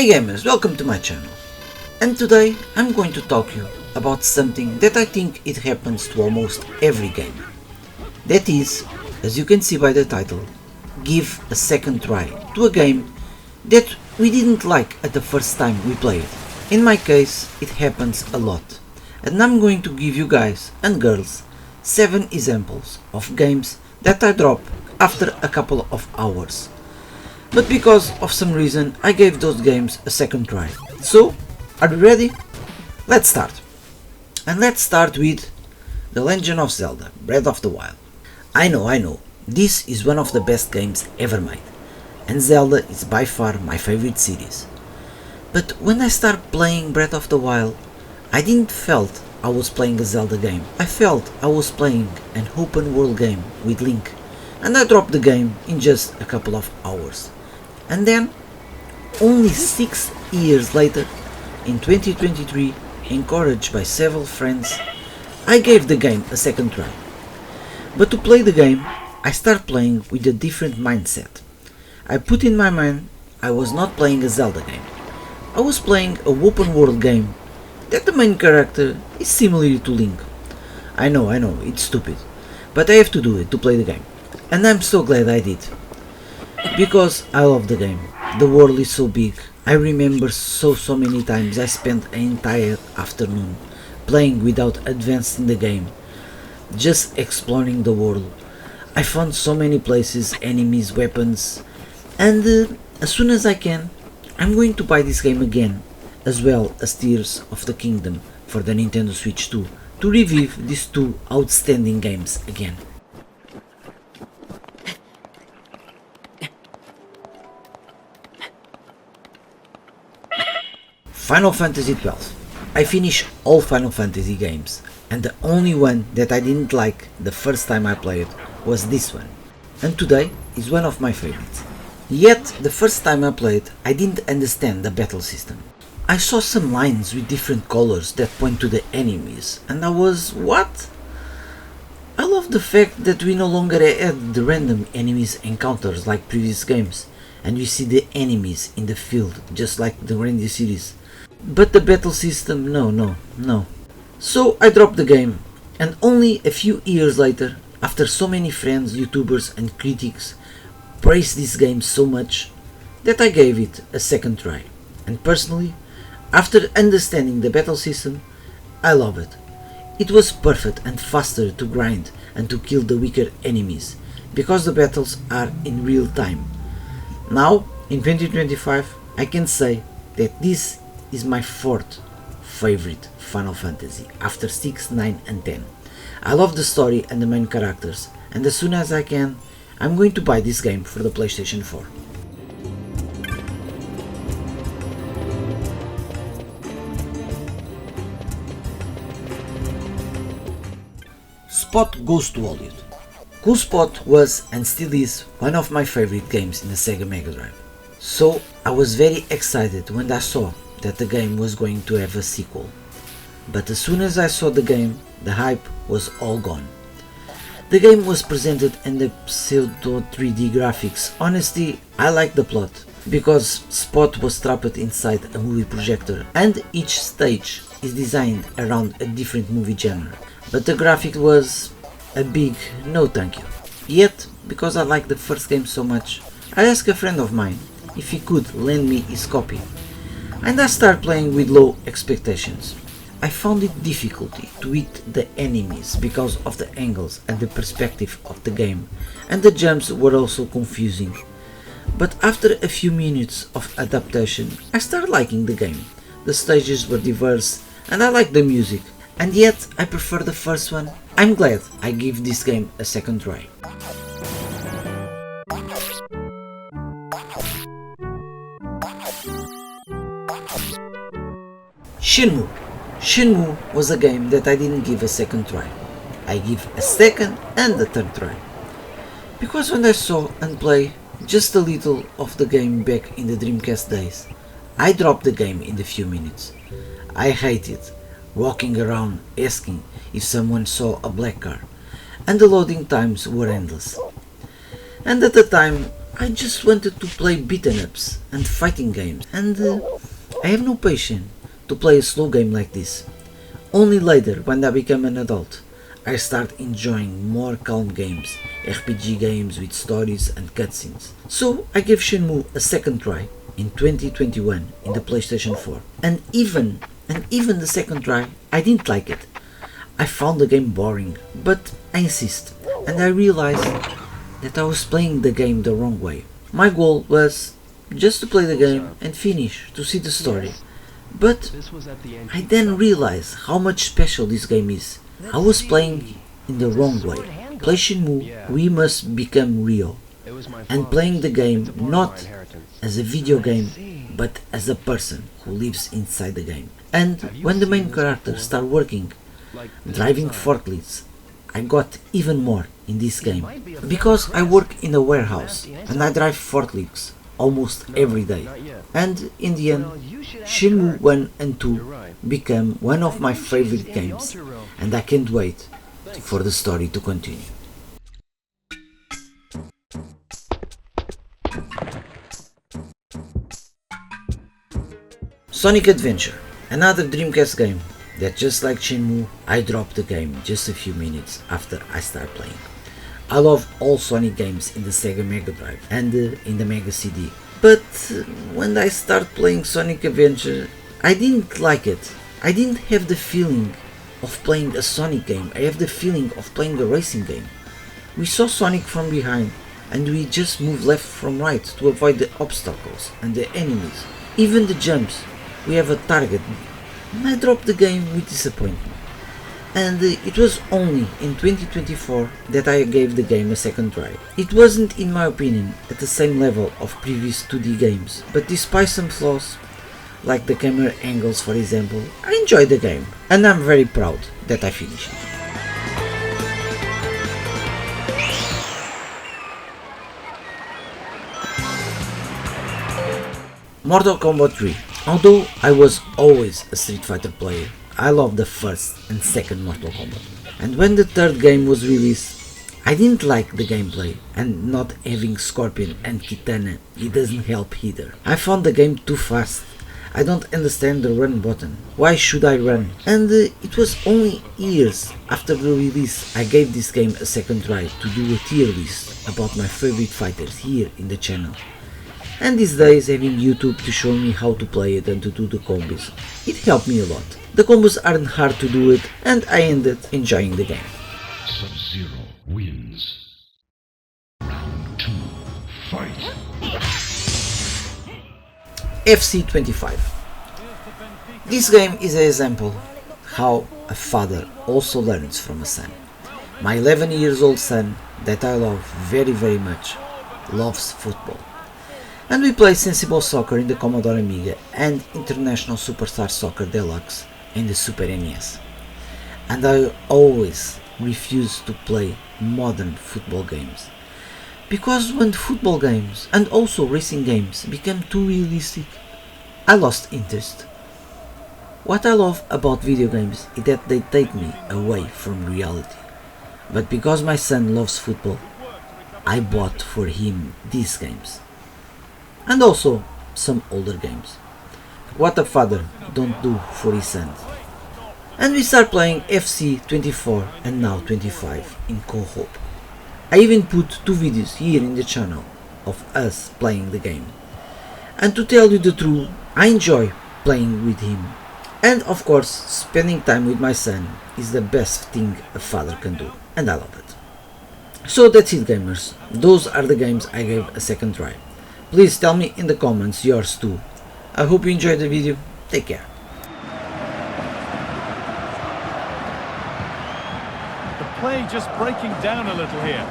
Hey gamers, welcome to my channel. And today I'm going to talk to you about something that I think it happens to almost every gamer. That is, as you can see by the title, give a second try to a game that we didn't like at the first time we played. In my case, it happens a lot. And I'm going to give you guys and girls 7 examples of games that I drop after a couple of hours. But because of some reason I gave those games a second try. So, are you ready? Let's start. And let's start with The Legend of Zelda Breath of the Wild. I know, this is one of the best games ever made. And Zelda is by far my favorite series. But when I started playing Breath of the Wild, I didn't felt I was playing a Zelda game. I felt I was playing an open world game with Link. And I dropped the game in just a couple of hours. And then, only 6 years later, in 2023, encouraged by several friends, I gave the game a second try. But to play the game, I started playing with a different mindset. I put in my mind I was not playing a Zelda game. I was playing a open world game that the main character is similar to Link. I know, it's stupid, but I have to do it to play the game. And I'm so glad I did. Because I love the game. The world is so big. I remember so many times I spent an entire afternoon playing without advancing the game, just exploring the world. I found so many places, enemies, weapons, and as soon as I can, I'm going to buy this game again, as well as Tears of the Kingdom for the Nintendo Switch 2, to revive these two outstanding games again. Final Fantasy XII. I finished all Final Fantasy games, and the only one that I didn't like the first time I played was this one, and today is one of my favorites. Yet, the first time I played, I didn't understand the battle system. I saw some lines with different colors that point to the enemies, and I was, what? I love the fact that we no longer had the random enemies encounters like previous games, and we see the enemies in the field, just like the Reindeer series. But the battle system, no. So I dropped the game, and only a few years later, after so many friends, YouTubers and critics praised this game so much, that I gave it a second try. And personally, after understanding the battle system, I love it. It was perfect and faster to grind and to kill the weaker enemies, because the battles are in real time. Now, in 2025, I can say that this is my 4th favorite Final Fantasy after 6, 9 and 10. I love the story and the main characters, and as soon as I can, I'm going to buy this game for the PlayStation 4. Spot Goes to Hollywood. Cool Spot was and still is one of my favorite games in the Sega Mega Drive. So I was very excited when I saw that the game was going to have a sequel. But as soon as I saw the game, the hype was all gone. The game was presented in the pseudo 3D graphics. Honestly, I liked the plot, because Spot was trapped inside a movie projector and each stage is designed around a different movie genre. But the graphic was a big no thank you. Yet, because I liked the first game so much, I asked a friend of mine if he could lend me his copy. And I started playing with low expectations. I found it difficult to hit the enemies because of the angles and the perspective of the game, and the jumps were also confusing. But after a few minutes of adaptation, I started liking the game. The stages were diverse and I liked the music, and yet I prefer the first one. I'm glad I gave this game a second try. Shenmue. Shenmue was a game that I didn't give a second try. I give a second and a third try. Because when I saw and play just a little of the game back in the Dreamcast days, I dropped the game in a few minutes. I hated walking around asking if someone saw a black car, and the loading times were endless. And at the time I just wanted to play beaten ups and fighting games, and I have no patience to play a slow game like this. Only later, when I become an adult, I start enjoying more calm games, RPG games with stories and cutscenes. So I gave Shenmue a second try in 2021 in the PlayStation 4. And even the second try, I didn't like it. I found the game boring, but I insist, and I realized that I was playing the game the wrong way. My goal was just to play the game and finish, to see the story. But I then realized how much special this game is. I was playing in the wrong way. Play Shenmue, we must become real. And playing the game not as a video game, but as a person who lives inside the game. And when the main character started working, driving forklifts, I got even more in this game. Because I work in a warehouse and I drive forklifts almost every day. And in the end, Shenmue 1 and 2 became one of my favorite games, and I can't wait for the story to continue. Sonic Adventure, another Dreamcast game that, just like Shenmue, I dropped the game just a few minutes after I started playing. I love all Sonic games in the Sega Mega Drive and in the Mega CD, but when I started playing Sonic Adventure, I didn't like it. I didn't have the feeling of playing a Sonic game. I have the feeling of playing a racing game. We saw Sonic from behind and we just moved left from right to avoid the obstacles and the enemies, even the jumps. We have a target. And I dropped the game with disappointment. And it was only in 2024 that I gave the game a second try. It wasn't, in my opinion, at the same level of previous 2D games, but despite some flaws, like the camera angles for example, I enjoyed the game, and I'm very proud that I finished it. Mortal Kombat 3. Although I was always a Street Fighter player, I loved the first and second Mortal Kombat. And when the third game was released, I didn't like the gameplay, and not having Scorpion and Kitana, it doesn't help either. I found the game too fast. I don't understand the run button. Why should I run? And it was only years after the release I gave this game a second try to do a tier list about my favorite fighters here in the channel. And these days having YouTube to show me how to play it and to do the combos, it helped me a lot. The combos aren't hard to do it, and I ended enjoying the game. Sub-Zero wins. Round 2, fight. FC25. This game is an example how a father also learns from a son. My 11 years old son, that I love very much, loves football. And we play Sensible Soccer in the Commodore Amiga and International Superstar Soccer Deluxe in the Super NES. And I always refuse to play modern football games. Because when football games and also racing games became too realistic, I lost interest. What I love about video games is that they take me away from reality. But because my son loves football, I bought for him these games. And also some older games. What a father don't do for his son. And we start playing FC 24 and now 25 in co-op. I even put 2 videos here in the channel of us playing the game. And to tell you the truth, I enjoy playing with him. And of course, spending time with my son is the best thing a father can do, and I love it. So that's it, gamers. Those are the games I gave a second try. Please tell me in the comments yours too. I hope you enjoyed the video. Take care. The play just breaking down a little here.